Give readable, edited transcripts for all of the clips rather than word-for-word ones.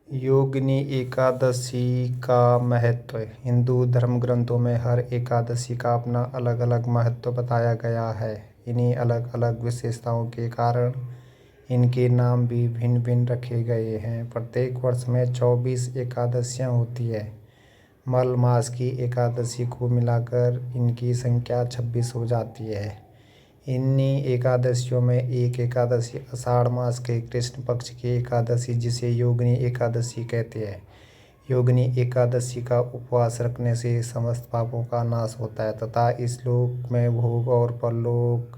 योगिनी एकादशी का महत्व। हिंदू धर्म ग्रंथों में हर एकादशी का अपना अलग अलग महत्व बताया गया है। इन्हीं अलग अलग विशेषताओं के कारण इनके नाम भी भिन्न भिन्न रखे गए हैं। प्रत्येक वर्ष में 24 एकादशियां होती है। मल मास की एकादशी को मिलाकर इनकी संख्या 26 हो जाती है। इन्हीं एकादशियों में एक एकादशी आषाढ़ मास के कृष्ण पक्ष की एकादशी, जिसे योगिनी एकादशी कहते हैं। योगिनी एकादशी का उपवास रखने से समस्त पापों का नाश होता है तथा इस लोक में भोग और परलोक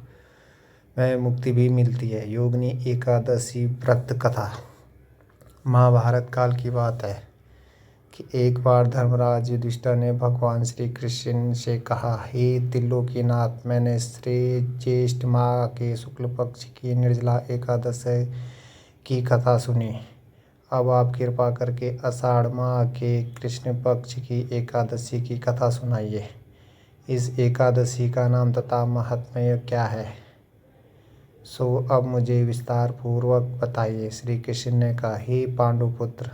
में मुक्ति भी मिलती है। योगिनी एकादशी व्रत कथा। महाभारत काल की बात है कि एक बार धर्मराज युधिष्ठिर ने भगवान श्री कृष्ण से कहा, हे त्रिलोकीनाथ, मैंने श्री ज्येष्ठ माह के शुक्ल पक्ष की निर्जला एकादशी की कथा सुनी। अब आप कृपा करके आषाढ़ माह के कृष्ण पक्ष की एकादशी की कथा सुनाइए। इस एकादशी का नाम तथा महात्म्य क्या है, सो अब मुझे विस्तार पूर्वक बताइए। श्री कृष्ण ने कहा, हे पांडुपुत्र,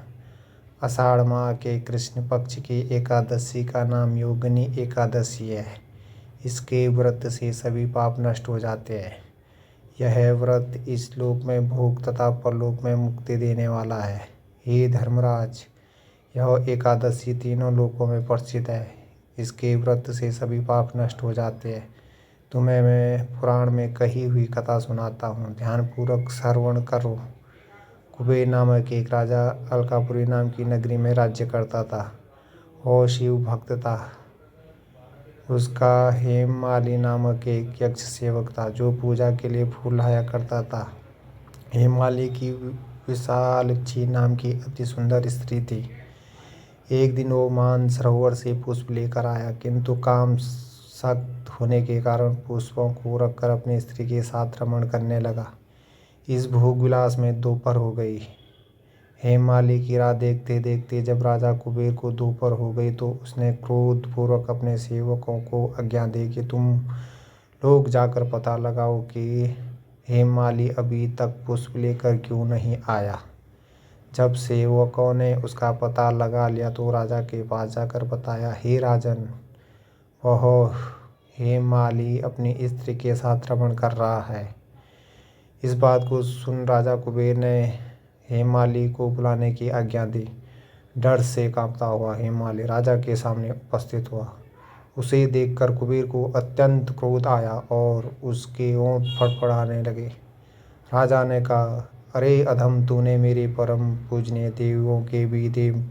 आषाढ़ माह के कृष्ण पक्ष की एकादशी का नाम योगिनी एकादशी है। इसके व्रत से सभी पाप नष्ट हो जाते हैं। यह व्रत इस लोक में भोग तथा परलोक में मुक्ति देने वाला है। हे धर्मराज, यह एकादशी तीनों लोकों में प्रसिद्ध है। इसके व्रत से सभी पाप नष्ट हो जाते हैं। तुम्हें मैं पुराण में कही हुई कथा सुनाता हूँ, ध्यानपूर्वक श्रवण करो। कुबेर नामक एक राजा अलकापुरी नाम की नगरी में राज्य करता था। वह शिव भक्त था। उसका हेममाली नामक एक यक्ष सेवक था जो पूजा के लिए फूल लाया करता था। हेममाली की विशालक्षी नाम की अति सुंदर स्त्री थी। एक दिन वो मानसरोवर से पुष्प लेकर आया, किंतु काम सख्त होने के कारण पुष्पों को रखकर अपनी स्त्री के साथ रमण करने लगा। इस भोग विलास में दोपहर हो गई। हेममाली की राह देखते देखते जब राजा कुबेर को दोपहर हो गई तो उसने क्रोधपूर्वक अपने सेवकों को आज्ञा दी कि तुम लोग जाकर पता लगाओ कि हेममाली अभी तक पुष्प लेकर क्यों नहीं आया। जब सेवकों ने उसका पता लगा लिया तो राजा के पास जाकर बताया, हे राजन, वह हेममाली अपनी स्त्री के साथ रमण कर रहा है। इस बात को सुन राजा कुबेर ने हेममाली को बुलाने की आज्ञा दी। डर से कांपता हुआ हेममाली राजा के सामने उपस्थित हुआ। उसे देखकर कुबेर को अत्यंत क्रोध आया और उसके होंठ फड़फड़ाने लगे। राजा ने कहा, अरे अधम, तूने मेरे परम पूजनीय देवों के भी देव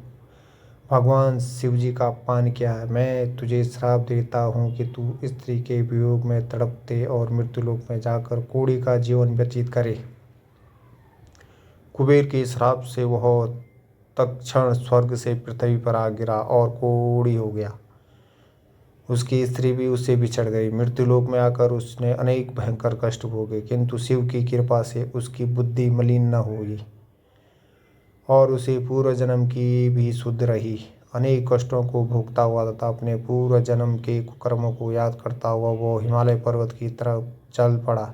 भगवान शिव जी का अपमान किया है। मैं तुझे श्राप देता हूँ कि तू स्त्री के वियोग में तड़पते और मृत्युलोक में जाकर कोढ़ी का जीवन व्यतीत करे। कुबेर के श्राप से वह तत्क्षण स्वर्ग से पृथ्वी पर आ गिरा और कोढ़ी हो गया। उसकी स्त्री भी उससे बिछड़ गई। मृत्युलोक में आकर उसने अनेक भयंकर कष्ट भोगे, किंतु शिव की कृपा से उसकी बुद्धि मलिन न हुई और उसे पूर्व जन्म की भी शुद्ध रही। अनेक कष्टों को भोगता हुआ तथा अपने पूर्व जन्म के कुकर्मों को याद करता हुआ वो हिमालय पर्वत की तरफ चल पड़ा।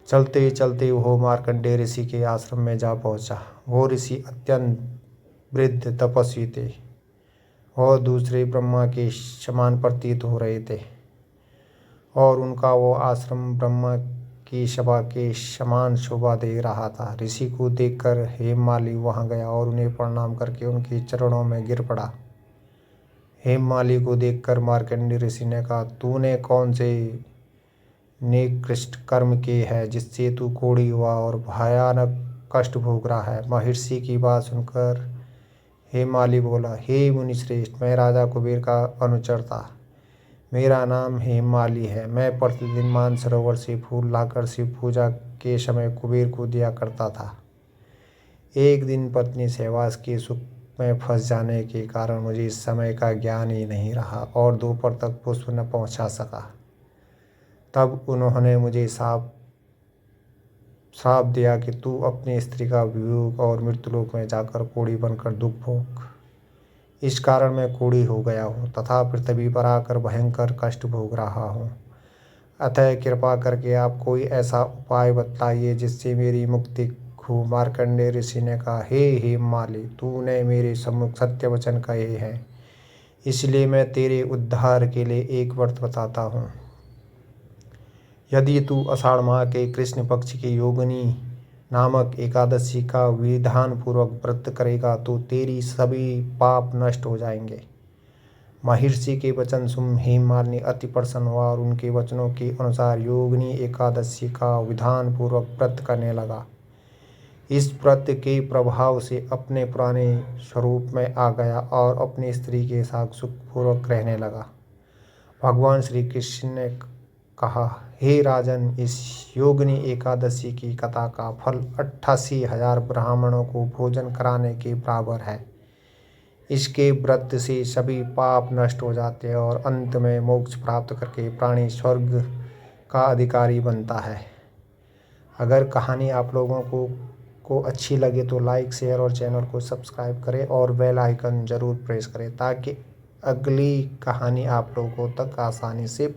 चलते चलते वो मार्कंडेय ऋषि के आश्रम में जा पहुंचा। वो ऋषि अत्यंत वृद्ध तपस्वी थे। वह दूसरे ब्रह्मा के समान प्रतीत हो रहे थे और उनका वो आश्रम ब्रह्मा की सभा के समान शोभा दे रहा था। ऋषि को देखकर हेममाली वहां गया और उन्हें प्रणाम करके उनके चरणों में गिर पड़ा। हेममाली को देखकर मार्कंडेय ऋषि ने कहा, तूने कौन से निकृष्ट कर्म किए हैं जिससे तू कोढ़ी हुआ और भयानक कष्ट भोग रहा है। महर्षि की बात सुनकर हेममाली बोला, हे मुनिश्रेष्ठ, मैं राजा कुबेर का अनुचर था। मेरा नाम हेममाली है। मैं प्रतिदिन मानसरोवर से फूल लाकर शिव पूजा के समय कुबेर को दिया करता था। एक दिन पत्नी सहवास के सुख में फंस जाने के कारण मुझे इस समय का ज्ञान ही नहीं रहा और दोपहर तक पुष्प न पहुंचा सका। तब उन्होंने मुझे श्राप दिया कि तू अपनी स्त्री का वियोग और मृत्युलोक में जाकर कोढ़ी बनकर दुख भोग। इस कारण मैं कोढ़ी हो गया हूँ तथा पृथ्वी पर आकर भयंकर कष्ट भोग रहा हूँ। अतः कृपा करके आप कोई ऐसा उपाय बताइए जिससे मेरी मुक्ति भिक्षु। मार्कंडेय ऋषि ने कहा, हे माली, तूने मेरे सम्मुख सत्य वचन कहे हैं, इसलिए मैं तेरे उद्धार के लिए एक व्रत बताता हूँ। यदि तू आषाढ़ माह के कृष्ण पक्ष की योगिनी नामक एकादशी का विधान पूर्वक व्रत करेगा तो तेरी सभी पाप नष्ट हो जाएंगे। महर्षि के वचन सुन हेममालिनी अति प्रसन्न हुआ और उनके वचनों के अनुसार योगिनी एकादशी का विधान पूर्वक व्रत करने लगा। इस व्रत के प्रभाव से अपने पुराने स्वरूप में आ गया और अपनी स्त्री के साथ सुखपूर्वक रहने लगा। भगवान श्री कृष्ण ने कहा, हे राजन, इस योगिनी एकादशी की कथा का फल 88,000 ब्राह्मणों को भोजन कराने के बराबर है। इसके व्रत से सभी पाप नष्ट हो जाते हैं और अंत में मोक्ष प्राप्त करके प्राणी स्वर्ग का अधिकारी बनता है। अगर कहानी आप लोगों को अच्छी लगे तो लाइक, शेयर और चैनल को सब्सक्राइब करें और बेल आइकन ज़रूर प्रेस करें ताकि अगली कहानी आप लोगों तक आसानी से